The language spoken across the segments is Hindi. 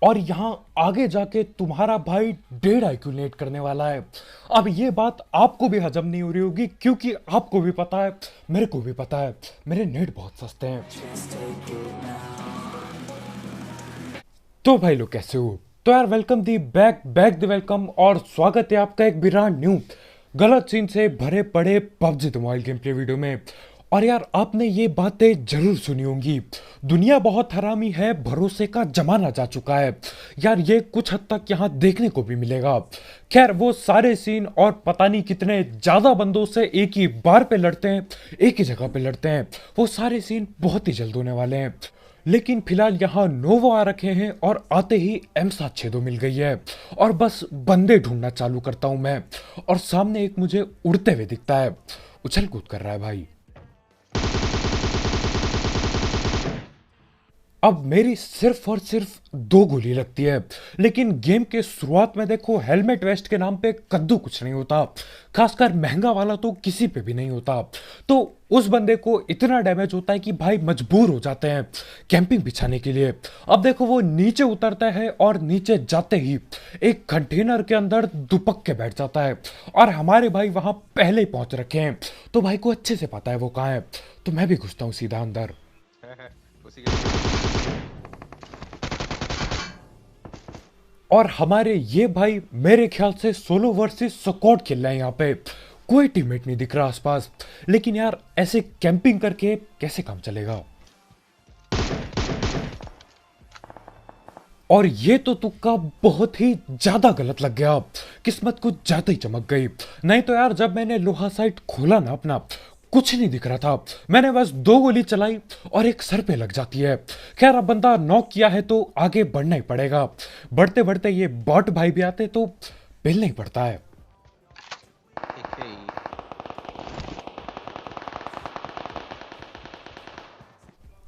और यहाँ आगे जाके तुम्हारा भाई 1.5 IQ नेट करने वाला है। अब ये बात आपको भी हजम नहीं हो रही होगी, क्योंकि आपको भी पता है, मेरे को भी पता है, मेरे नेट बहुत सस्ते हैं। तो भाई लोग कैसे हो? तो यार welcome the back back the welcome, और स्वागत है आपका एक ब्रांड न्यू गलत सीन से भरे पड़े PUBG the mobile game play video में। और यार आपने ये बातें जरूर सुनी होंगी, दुनिया बहुत हरामी है, भरोसे का जमाना जा चुका है। यार ये कुछ हद तक यहाँ देखने को भी मिलेगा। खैर वो सारे सीन और पता नहीं कितने ज्यादा बंदों से एक ही बार पे लड़ते हैं, एक ही जगह पे लड़ते हैं, वो सारे सीन बहुत ही जल्द होने वाले हैं। लेकिन फिलहाल यहाँ नोवो आ रखे हैं और आते ही M762 मिल गई है, और बस बंदे ढूंढना चालू करता हूं मैं। और सामने एक मुझे उड़ते हुए दिखता है, उछल कूद कर रहा है भाई। अब मेरी सिर्फ और सिर्फ 2 गोली लगती है, लेकिन गेम के शुरुआत में देखो हेलमेट वेस्ट के नाम पे कद्दू कुछ नहीं होता, खासकर महंगा वाला तो किसी पे भी नहीं होता। तो उस बंदे को इतना डैमेज होता है कि भाई मजबूर हो जाते हैं कैंपिंग बिछाने के लिए। अब देखो वो नीचे उतरता है और नीचे जाते ही एक कंटेनर के अंदर दुपक के बैठ जाता है, और हमारे भाई वहां पहले ही पहुंच रखे हैं, तो भाई को अच्छे से पता है वो कहाँ है। तो मैं भी घुसता हूँ सीधा अंदर। उसी के और हमारे ये भाई मेरे ख्याल से सोलो वर्सेस स्क्वाड खेल रहे हैं यहाँ पे, कोई टीममेट नहीं दिख रहा आसपास। लेकिन यार ऐसे कैंपिंग करके कैसे काम चलेगा? और ये तो तुक्का बहुत ही ज्यादा गलत लग गया, किस्मत कुछ ज्यादा ही चमक गई। नहीं तो यार जब मैंने लोहा साइट खोला ना अपना, कुछ नहीं दिख रहा था। मैंने बस 2 गोली चलाई और एक सर पे लग जाती है। खैर अब बंदा नॉक किया है तो आगे बढ़ना ही पड़ेगा। बढ़ते बढ़ते ये बॉट भाई भी आते तो पेलना ही पड़ता है। ही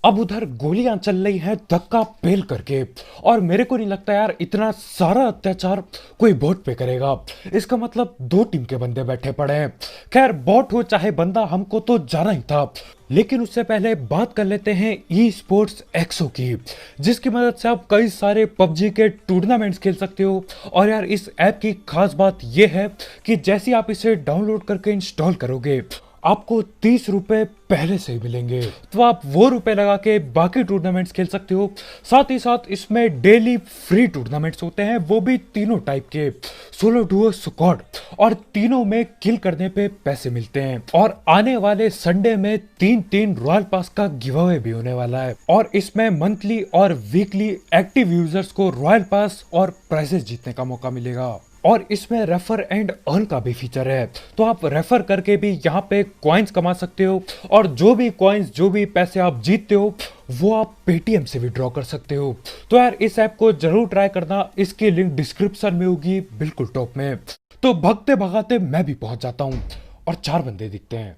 अब उधर गोलियां चल रही हैं धक्का पेल करके, और मेरे को नहीं लगता यार इतना सारा अत्याचार कोई बॉट पे करेगा। इसका मतलब 2 टीम के बंदे बैठे पड़े हैं। खैर बॉट हो चाहे बंदा, हमको तो जाना ही था। लेकिन उससे पहले बात कर लेते हैं ई स्पोर्ट्स एक्सो की, जिसकी मदद से आप कई सारे पबजी के टूर्नामेंट्स खेल सकते हो। और यार इस ऐप की खास बात यह है कि जैसे आप इसे डाउनलोड करके इंस्टॉल करोगे, आपको 30 रुपए पहले से ही मिलेंगे, तो आप वो रुपए लगा के बाकी टूर्नामेंट्स खेल सकते हो। साथ ही साथ इसमें डेली फ्री टूर्नामेंट्स होते हैं, वो भी तीनों टाइप के, सोलो डुओ स्क्वाड, और तीनों में किल करने पे पैसे मिलते हैं। और आने वाले संडे में 3 रॉयल पास का गिव अवे भी होने वाला है, और इसमें मंथली और वीकली एक्टिव यूजर्स को रॉयल पास और प्राइजेस जीतने का मौका मिलेगा। और इसमें रेफर एंड अर्न का भी फीचर है, तो आप रेफर करके भी यहाँ पे कॉइन्स कमा सकते हो, और जो भी कॉइन्स जो भी पैसे आप जीतते हो वो आप पेटीएम से विड्रॉ कर सकते हो। तो यार इस ऐप को जरूर ट्राई करना, इसकी लिंक डिस्क्रिप्शन में होगी बिल्कुल टॉप में। तो भगते भगाते मैं भी पहुंच जाता हूँ, और 4 बंदे दिखते हैं।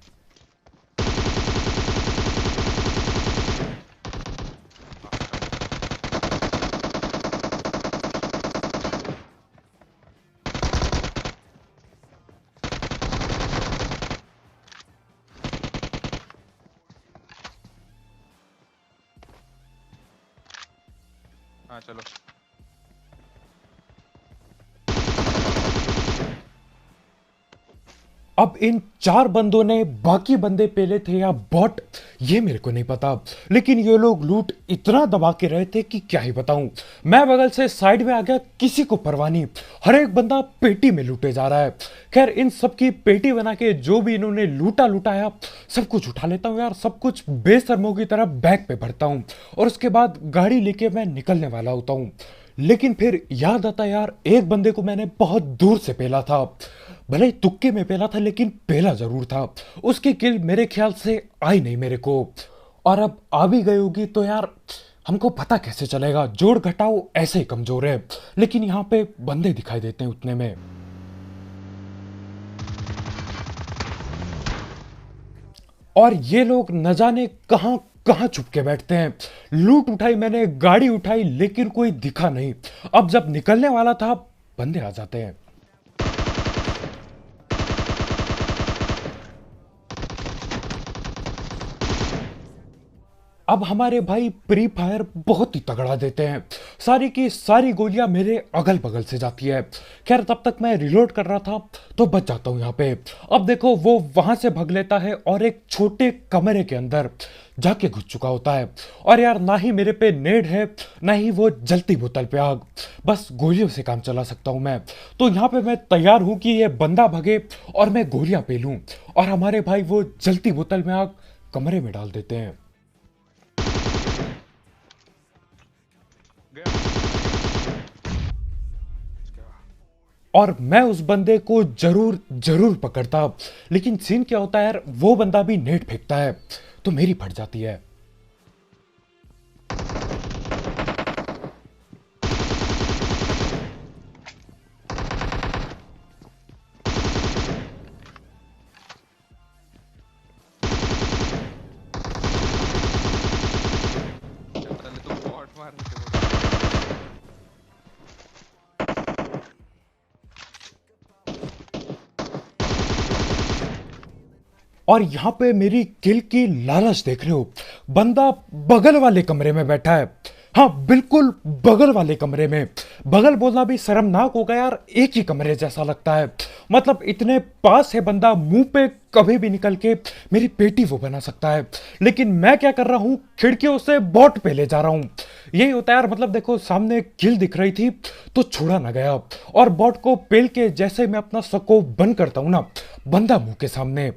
हाँ चलो। अब इन 4 बंदों ने बाकी बंदे पेले थे या बॉट, ये मेरे को नहीं पता, लेकिन ये लोग लूट इतना दबा के रहे थे कि क्या ही बताऊं। मैं बगल से साइड में आ गया, किसी को परवाह नहीं, हर एक बंदा पेटी में लूटे जा रहा है। खैर इन सब की पेटी बना के जो भी इन्होंने लूटा लुटाया सब कुछ उठा लेता हूं यार, सब कुछ बेशर्मों की तरह बैग पे भरता हूं, और उसके बाद गाड़ी लेके मैं निकलने वाला होता हूं। लेकिन फिर याद आता यार, एक बंदे को मैंने बहुत दूर से पेला था, भले ही तुक्के में पेला था लेकिन पेला जरूर था। उसकी किल मेरे ख्याल से आई नहीं मेरे को, और अब आ भी गई होगी तो यार हमको पता कैसे चलेगा, जोड़ घटाओ ऐसे ही कमजोर है। लेकिन यहाँ पे बंदे दिखाई देते हैं उतने में, और ये लोग न जाने कहां कहां छुप के बैठते हैं। लूट उठाई मैंने, गाड़ी उठाई, लेकिन कोई दिखा नहीं। अब जब निकलने वाला था, बंदे आ जाते हैं। अब हमारे भाई प्री फायर बहुत ही तगड़ा देते हैं। सारी की सारी गोलियां मेरे अगल बगल से जाती है। खैर तब तक मैं रिलोड कर रहा था तो बच जाता हूं यहाँ पे। अब देखो वो वहां से भाग लेता है और एक छोटे कमरे के अंदर जाके घुस चुका होता है। और यार ना ही मेरे पे नेड है ना ही वो जलती बोतल पे आग, बस गोलियों से काम चला सकता हूं मैं। तो यहाँ पे मैं तैयार हूं कि ये बंदा भगे और मैं गोलियां पेलूं, और हमारे भाई वो जलती बोतल में आग कमरे में डाल देते हैं। गया। और मैं उस बंदे को जरूर जरूर पकड़ता, लेकिन सीन क्या होता है यार, वो बंदा भी नेट फेंकता है तो मेरी फट जाती है। पहले तो बॉट मार रहे थे वो। और यहां पे मेरी किल की लालच देख रहे हो, बंदा बगल वाले कमरे में बैठा है। हाँ बिल्कुल बगल वाले कमरे में। बगल बोलना भी शर्मनाक होगा यार, एक ही कमरे जैसा लगता है। मतलब इतने पास है बंदा, मुंह पे कभी भी निकल के मेरी पेटी वो बना सकता है। लेकिन मैं क्या कर रहा हूं, खिड़कियों से बॉट पे ले जा रहा हूं। यही होता है यार, मतलब देखो सामने किल दिख रही थी तो छोड़ा ना गया, और बॉट को पेल के जैसे मैं अपना स्कोप बंद करता हूं ना, बंदा मुंह के सामने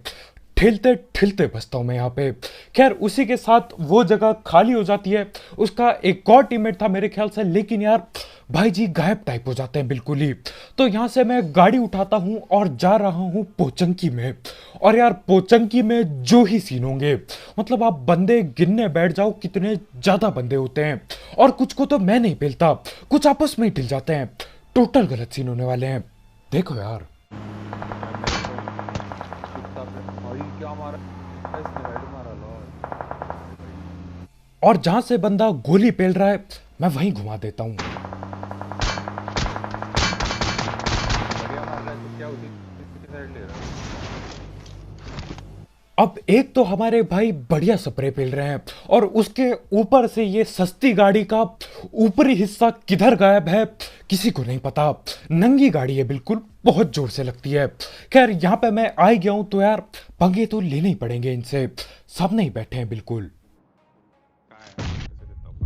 ठेलते ठेलते बचता हूं मैं यहाँ पे। खैर उसी के साथ वो जगह खाली हो जाती है। उसका एक और टीममेट था मेरे ख्याल से, लेकिन यार भाई जी गायब टाइप हो जाते हैं बिल्कुल ही। तो यहाँ से मैं गाड़ी उठाता हूँ और जा रहा हूँ पोचंकी में। और यार पोचंकी में जो ही सीन होंगे, मतलब आप बंदे गिनने बैठ जाओ कितने ज्यादा बंदे होते हैं। और कुछ को तो मैं नहीं पेलता, कुछ आपस में ही ढिल जाते हैं। टोटल गलत सीन होने वाले हैं, देखो यार। क्या मारा इसने, हेड मारा लो। और जहां से बंदा गोली पेल रहा है मैं वहीं घुमा देता हूं। बढ़िया मार रहा है तो क्या उसी की साइड ले रहा है। अब एक तो हमारे भाई बढ़िया स्प्रे पेल रहे हैं, और उसके ऊपर से ये सस्ती गाड़ी का ऊपरी हिस्सा किधर गायब है किसी को नहीं पता। नंगी गाड़ी है बिल्कुल, बहुत जोर से लगती है। खैर यहाँ पे मैं आ ही गया हूं तो यार पंगे तो लेने ही पड़ेंगे इनसे, सामने ही बैठे हैं बिल्कुल। कहाँ है? कैसे देता हूँ?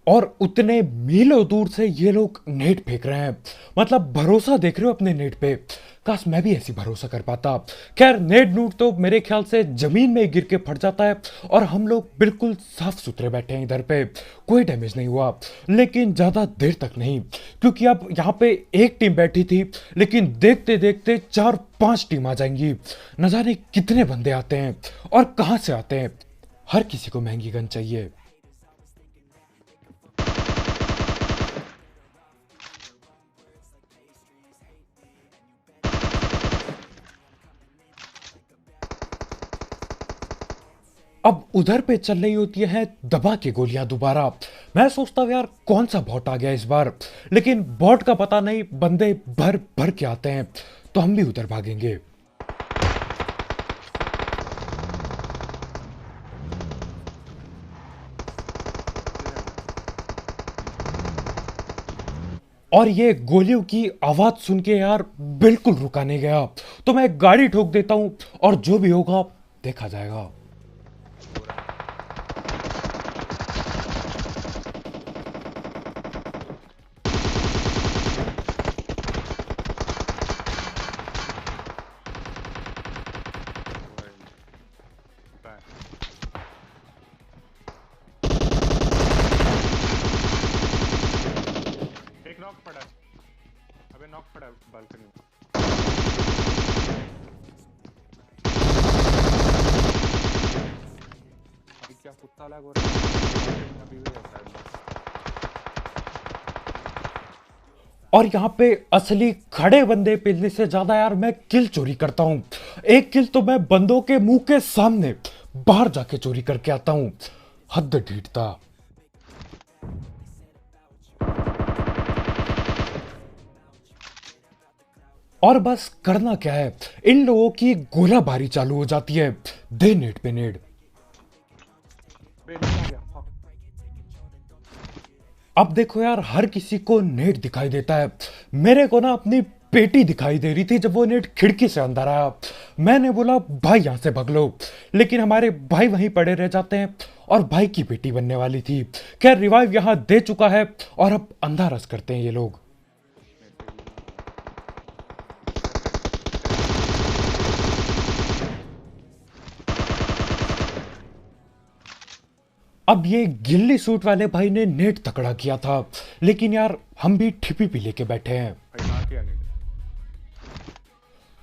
और उतने मीलों दूर से ये लोग नेट फेंक रहे हैं, मतलब भरोसा देख रहे हो अपने नेट पे। काश मैं भी ऐसी भरोसा कर पाता। खैर नेट नूट तो मेरे ख्याल से जमीन में गिर के फट जाता है, और हम लोग बिल्कुल साफ सुथरे बैठे हैं इधर पे, कोई डैमेज नहीं हुआ। लेकिन ज्यादा देर तक नहीं, क्योंकि अब यहाँ पे एक टीम बैठी थी, लेकिन देखते देखते 4-5 टीम आ जाएंगी। न जाने कितने बंदे आते हैं और कहां से आते हैं। हर किसी को महंगी गन चाहिए। अब उधर पे चल रही होती है दबा के गोलियां दोबारा। मैं सोचता हूँ यार कौन सा बॉट आ गया इस बार, लेकिन बॉट का पता नहीं, बंदे भर भर के आते हैं तो हम भी उधर भागेंगे। और ये गोलियों की आवाज सुन के यार बिल्कुल रुका नहीं गया, तो मैं गाड़ी ठोक देता हूं और जो भी होगा देखा जाएगा। कहाँ है? एक नॉक पड़ा है। अबे नॉक पड़ा है बालकनी में। अभी क्या कुत्ता लग हो रहा है अभी भी है साइड में। और यहाँ पे असली खड़े बंदे पेलने से ज्यादा यार मैं किल चोरी करता हूँ। एक किल तो मैं बंदों के मुंह के सामने बाहर जाके चोरी करके आता हूँ। हद ढीठता। और बस करना क्या है, इन लोगों की गोलाबारी चालू हो जाती है। दे नेट पे नेट। अब देखो यार, हर किसी को नेट दिखाई देता है। मेरे को ना अपनी पेटी दिखाई दे रही थी जब वो नेट खिड़की से अंदर आया। मैंने बोला भाई यहाँ से भाग लो, लेकिन हमारे भाई वहीं पड़े रह जाते हैं और भाई की पेटी बनने वाली थी। खैर रिवाइव यहाँ दे चुका है और अब अंधा रस करते हैं ये लोग। अब ये गिल्ली सूट वाले भाई ने नेट तकड़ा किया था, लेकिन यार हम भी ठिपी पी लेके बैठे हैं। भाई कहाँ किया नहीं?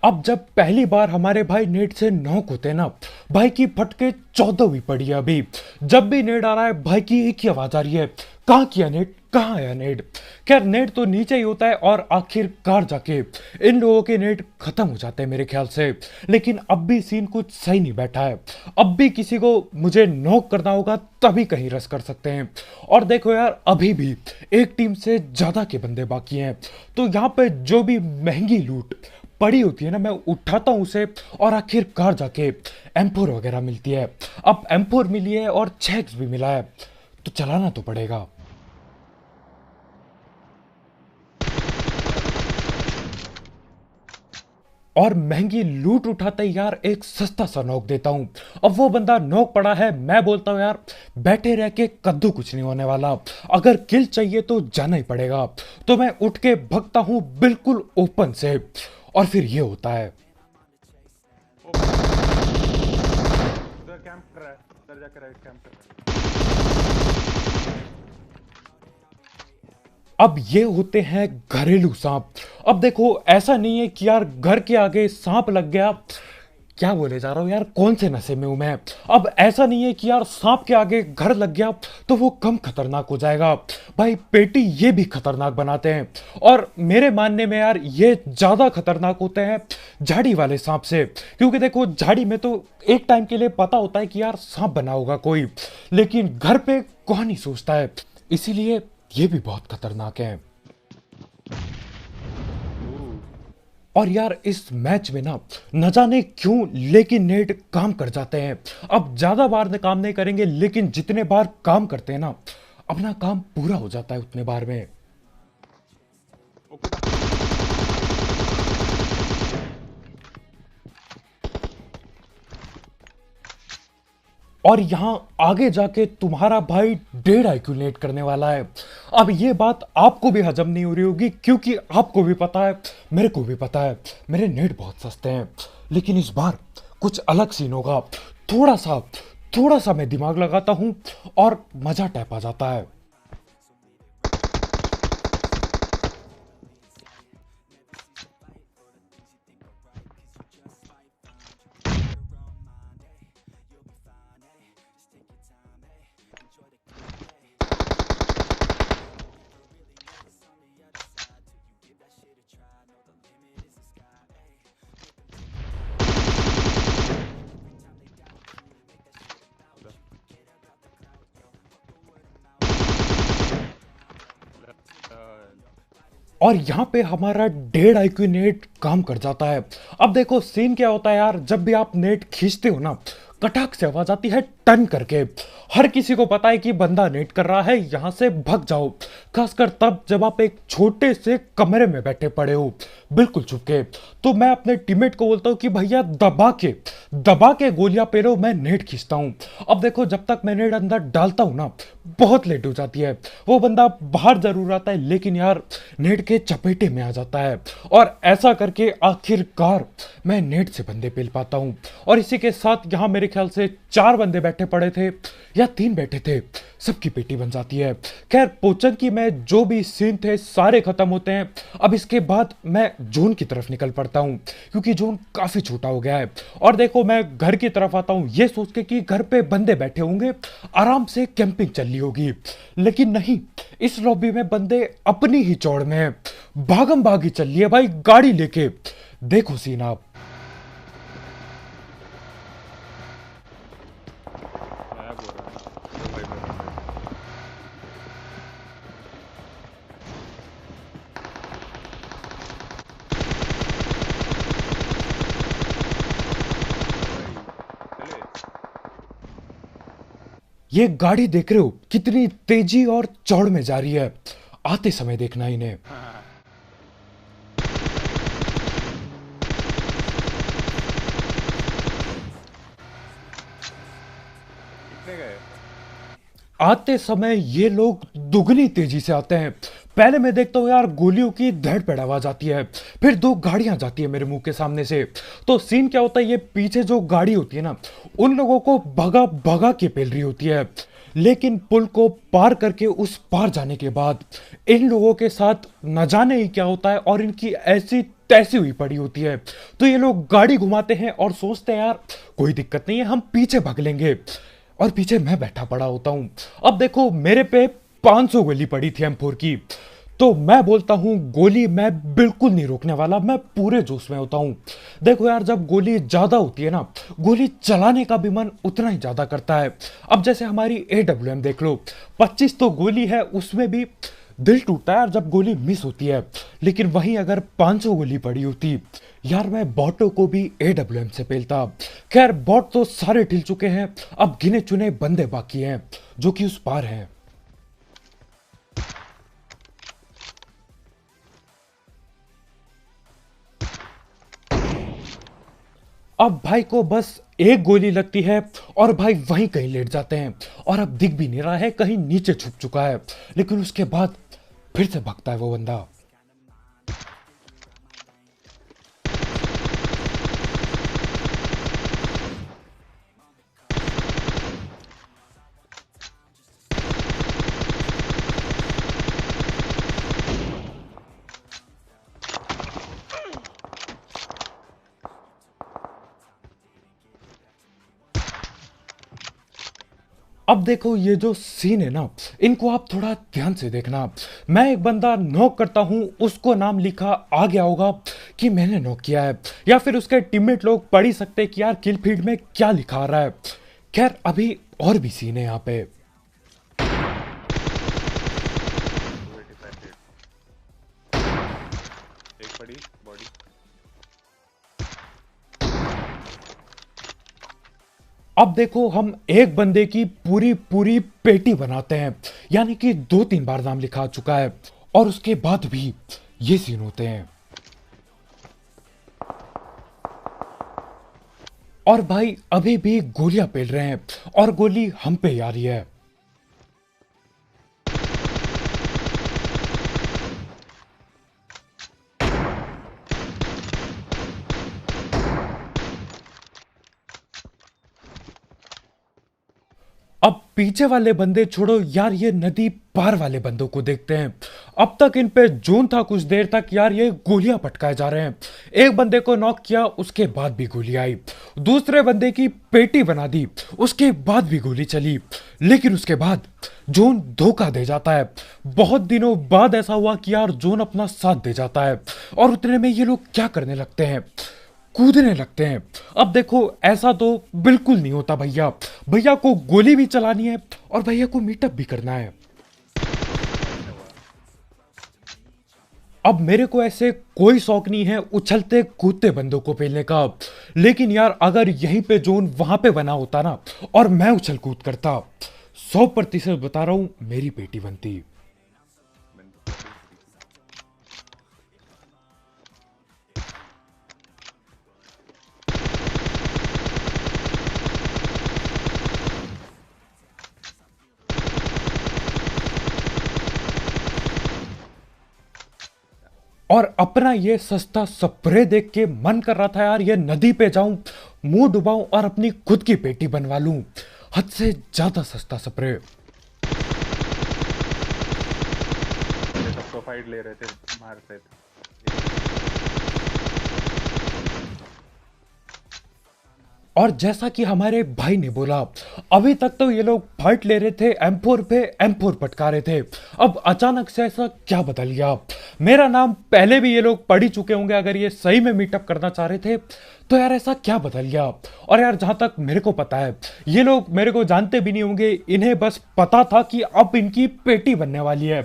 अब जब पहली बार हमारे भाई नेट से नॉक होते ना, भाई की फटके 14 हुई पड़ी है। अभी जब भी नेट आ रहा है भाई की एक ही आवाज आ रही है, कहाँ किया नेट, कहाँ आया नेट। खैर नेट तो नीचे ही होता है और आखिरकार जाके इन लोगों के नेट खत्म हो जाते हैं मेरे ख्याल से। लेकिन अब भी सीन कुछ सही नहीं बैठा है। अब भी किसी को मुझे नॉक करना होगा तभी कहीं रस कर सकते हैं। और देखो यार, अभी भी एक टीम से ज्यादा के बंदे बाकी हैं, तो यहाँ पे जो भी महंगी लूट पड़ी होती है ना, मैं उठाता हूं उसे और आखिरकार जाके एम4 वगैरह मिलती है। अब एम4 मिली है और 6x भी मिला है, तो चलाना तो पड़ेगा। और महंगी लूट उठाते ही यार एक सस्ता सा नॉक देता हूं। अब वो बंदा नॉक पड़ा है, मैं बोलता हूं यार बैठे रह के कद्दू कुछ नहीं होने वाला, अगर किल चाहिए तो जाना ही पड़ेगा। तो मैं उठ के भगता हूं बिल्कुल ओपन से, और फिर ये होता है। उधर कैंप कर रहा है, उधर जाकर राइट कैंप कर रहा है। अब ये होते हैं घरेलू सांप। अब देखो ऐसा नहीं है कि यार घर के आगे सांप लग गया, क्या बोले जा रहा हूं यार, कौन से नशे में हूं मैं। अब ऐसा नहीं है कि यार सांप के आगे घर लग गया तो वो कम खतरनाक हो जाएगा। भाई पेटी ये भी खतरनाक बनाते हैं, और मेरे मानने में यार ये ज्यादा खतरनाक होते हैं झाड़ी वाले सांप से। क्योंकि देखो झाड़ी में तो एक टाइम के लिए पता होता है कि यार सांप बना होगा कोई, लेकिन घर पे कौन ही सोचता है, इसीलिए ये भी बहुत खतरनाक है। और यार इस मैच में ना न जाने क्यों लेकिन नेट काम कर जाते हैं। अब ज्यादा बार काम नहीं करेंगे, लेकिन जितने बार काम करते हैं ना, अपना काम पूरा हो जाता है उतने बार में। और यहां आगे जाके तुम्हारा भाई 1.5 IQ नेट करने वाला है। अब ये बात आपको भी हजम नहीं हो रही होगी, क्योंकि आपको भी पता है, मेरे को भी पता है, मेरे नेट बहुत सस्ते हैं। लेकिन इस बार कुछ अलग सीन होगा। थोड़ा सा मैं दिमाग लगाता हूं और मजा टैप आ जाता है। और यहां पे हमारा 1.5 IQ नेट काम कर जाता है। अब देखो सीन क्या होता है यार, जब भी आप नेट खींचते हो ना, कटाक से आवाज आती है टन करके। हर किसी को पता है कि बंदा नेट कर रहा है, यहां से भाग जाओ। खासकर तब जब आप एक छोटे से कमरे में बैठे पड़े हो बिल्कुल चुप के, तो मैं अपने टीममेट को बोलता हूं कि भैया दबा के गोलियां पेरो, मैं नेट खींचता हूं। अब देखो जब तक मैं नेट अंदर डालता हूं ना, बहुत लेट हो जाती है। वो बंदा बाहर जरूर आता है, लेकिन यार नेट के चपेटे में आ जाता है, और ऐसा करके आखिरकार मैं नेट से बंदे पेल पाता हूं। और इसी के साथ यहां मेरे ख्याल से 4 बंदे बैठे पड़े थे या 3 बैठे थे, सबकी पेटी बन जाती है। खैर पोचंकी में जो भी सीन थे सारे खत्म होते हैं। अब इसके बाद मैं जोन की तरफ निकल पड़ता हूं, क्योंकि जोन काफी छोटा हो गया है। और देखो मैं घर की तरफ आता हूं ये सोच के कि घर पे बंदे बैठे होंगे, आराम से कैंपिंग चल रही होगी, लेकिन नहीं, इस लॉबी में बंदे अपनी ही चौड़ में है, भागम भागी चल रही है भाई गाड़ी लेके। देखो सीन आप। मैं बोल रहा हूँ भाई मेरा ये गाड़ी देख रहे हो कितनी तेजी और चौड़ में जा रही है। आते समय देखना इन्हें। हाँ, कितने गए? आते समय ये लोग दुगनी तेजी से आते हैं। पहले मैं देखता हूँ यार गोलियों की धड़ पड़ आवाज आती है, फिर दो गाड़ियां जाती है मेरे मुंह के सामने से। तो सीन क्या होता है, ये पीछे जो गाड़ी होती है ना, उन लोगों को भगा भगा के पेल रही होती है। लेकिन पुल को पार करके उस पार जाने के बाद इन लोगों के साथ न जाने ही क्या होता है, और इनकी ऐसी तैसी हुई पड़ी होती है। तो ये लोग गाड़ी घुमाते हैं और सोचते हैं यार कोई दिक्कत नहीं है, हम पीछे भाग लेंगे। और पीछे मैं बैठा पड़ा होता हूं। अब देखो मेरे पे 500 गोली पड़ी थी M4 की। तो मैं बोलता हूं गोली मैं बिल्कुल नहीं रोकने वाला, मैं पूरे जोश में होता हूं। देखो यार जब गोली ज्यादा होती है ना, गोली चलाने का भी मन उतना ही ज्यादा करता है। अब जैसे हमारी AWM देख लो, 25 तो गोली है, उसमें भी दिल टूटता है यार जब गोली मिस होती है। लेकिन वहीं अगर 500 गोली पड़ी होती यार, मैं बॉटों को भी AWM से पेलता। खैर बॉट तो सारे ढिल चुके हैं, अब गिने चुने बंदे बाकी हैं जो कि उस पार हैं। अब भाई को बस एक गोली लगती है और भाई वहीं कहीं लेट जाते हैं, और अब दिख भी नहीं रहा है, कहीं नीचे छुप चुका है। लेकिन उसके बाद फिर से भागता है वो बंदा। अब देखो ये जो सीन है ना, इनको आप थोड़ा ध्यान से देखना। मैं एक बंदा नॉक करता हूं, उसको नाम लिखा आ गया होगा कि मैंने नॉक किया है, या फिर उसके टीममेट लोग पढ़ ही सकते हैं कि यार किल फीड में क्या लिखा आ रहा है। खैर अभी और भी सीन है यहाँ पे। 285 एक पड़ी बॉडी। अब देखो हम एक बंदे की पूरी पूरी पेटी बनाते हैं, यानी कि 2-3 बार नाम लिखा आ चुका है, और उसके बाद भी ये सीन होते हैं। और भाई अभी भी गोलियां पेल रहे हैं, और गोली हम पे ही आ रही है। अब पीछे वाले बंदे छोड़ो यार, ये नदी पार वाले बंदों को देखते हैं। अब तक इन पे जोन था कुछ देर तक यार, ये गोलियां पटकाए जा रहे हैं। एक बंदे को नॉक किया, उसके बाद भी गोली आई। दूसरे बंदे की पेटी बना दी, उसके बाद भी गोली चली। लेकिन उसके बाद जोन धोखा दे जाता है। बहुत दिनों बाद ऐसा हुआ कि यार जोन अपना साथ दे जाता है, और उतने में ये लोग क्या करने लगते हैं, कूदने लगते हैं। अब देखो ऐसा तो बिल्कुल नहीं होता भैया, भैया को गोली भी चलानी है और भैया को मीटअप भी करना है। अब मेरे को ऐसे कोई शौक नहीं है उछलते कूदते बंदों को पेलने का। लेकिन यार अगर यहीं पे जोन वहां पे बना होता ना, और मैं उछल कूद करता, 100% बता रहा हूं मेरी पेटी बनती। और अपना ये सस्ता स्प्रे देख के मन कर रहा था यार ये नदी पे जाऊं, मुंह डुबाऊं और अपनी खुद की पेटी बनवा लूं। हद से ज्यादा सस्ता स्प्रे। ये सबको फाइट ले रहे थे, मार रहे थे। और जैसा कि हमारे भाई ने बोला, अभी तक तो ये लोग फाइट ले रहे थे, M4 पे M4 पटका रहे थे। अब अचानक से ऐसा क्या बदल गया? मेरा नाम पहले भी ये लोग पढ़ ही चुके होंगे अगर ये सही में मीटअप करना चाह रहे थे। तो यार ऐसा क्या बदल गया? और यार जहां तक मेरे को पता है, ये लोग मेरे को जानते भी नहीं होंगे, इन्हें बस पता था कि अब इनकी पेटी बनने वाली है।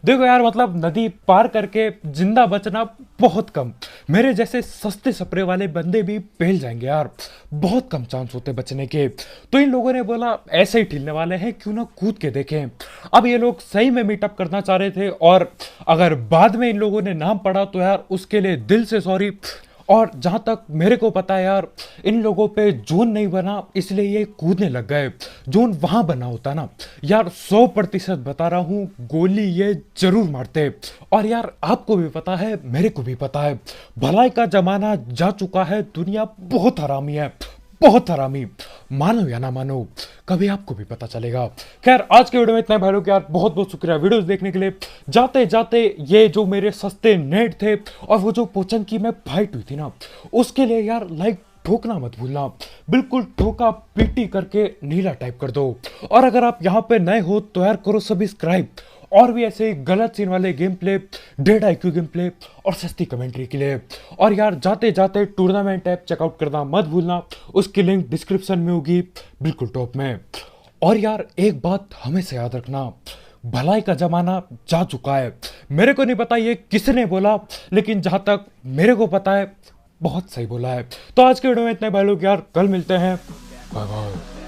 देखो यार मतलब नदी पार करके जिंदा बचना बहुत कम। मेरे जैसे सस्ते सपरे वाले बंदे भी पेल जाएंगे यार, बहुत कम चांस होते बचने के। तो इन लोगों ने बोला ऐसे ही ठिलने वाले हैं, क्यों ना कूद के देखें। अब ये लोग सही में मीटअप करना चाह रहे थे, और अगर बाद में इन लोगों ने नाम पढ़ा तो यार उसके लिए दिल से सॉरी। और जहां तक मेरे को पता है यार, इन लोगों पे जोन नहीं बना इसलिए ये कूदने लग गए। जोन वहां बना होता ना यार, 100% बता रहा हूं, गोली ये जरूर मारते। और यार आपको भी पता है, मेरे को भी पता है, भलाई का जमाना जा चुका है, दुनिया बहुत हरामी है, बहुत हरामी। मानो या ना मानो, कभी आपको भी पता चलेगा। खैर आज के वीडियो में इतना भाई लोग, यार बहुत बहुत शुक्रिया वीडियोस देखने के लिए। जाते जाते ये जो मेरे सस्ते नेट थे और वो जो पोचन की मैं फाइट हुई थी ना, उसके लिए यार लाइक ठोकना मत भूलना, बिल्कुल ठोका पीटी करके नीला टाइप कर दो। और अगर आप यहाँ पे नए हो तो यार करो सब्सक्राइब, और भी ऐसे गलत सीन वाले game play, dead IQ game play और सस्ती कमेंट्री के लिए। और यार जाते जाते टूर्नामेंट ऐप चेकआउट करना मत भूलना, उसकी लिंक डिस्क्रिप्शन में होगी बिल्कुल टॉप में। और यार एक बात हमेशा याद रखना, भलाई का जमाना जा चुका है। मेरे को नहीं पता ये किसने बोला, लेकिन जहां तक मेरे को पता है बहुत सही बोला है। तो आज के वीडियो में इतने भाई लोग, यार कल मिलते हैं, बाय बाय।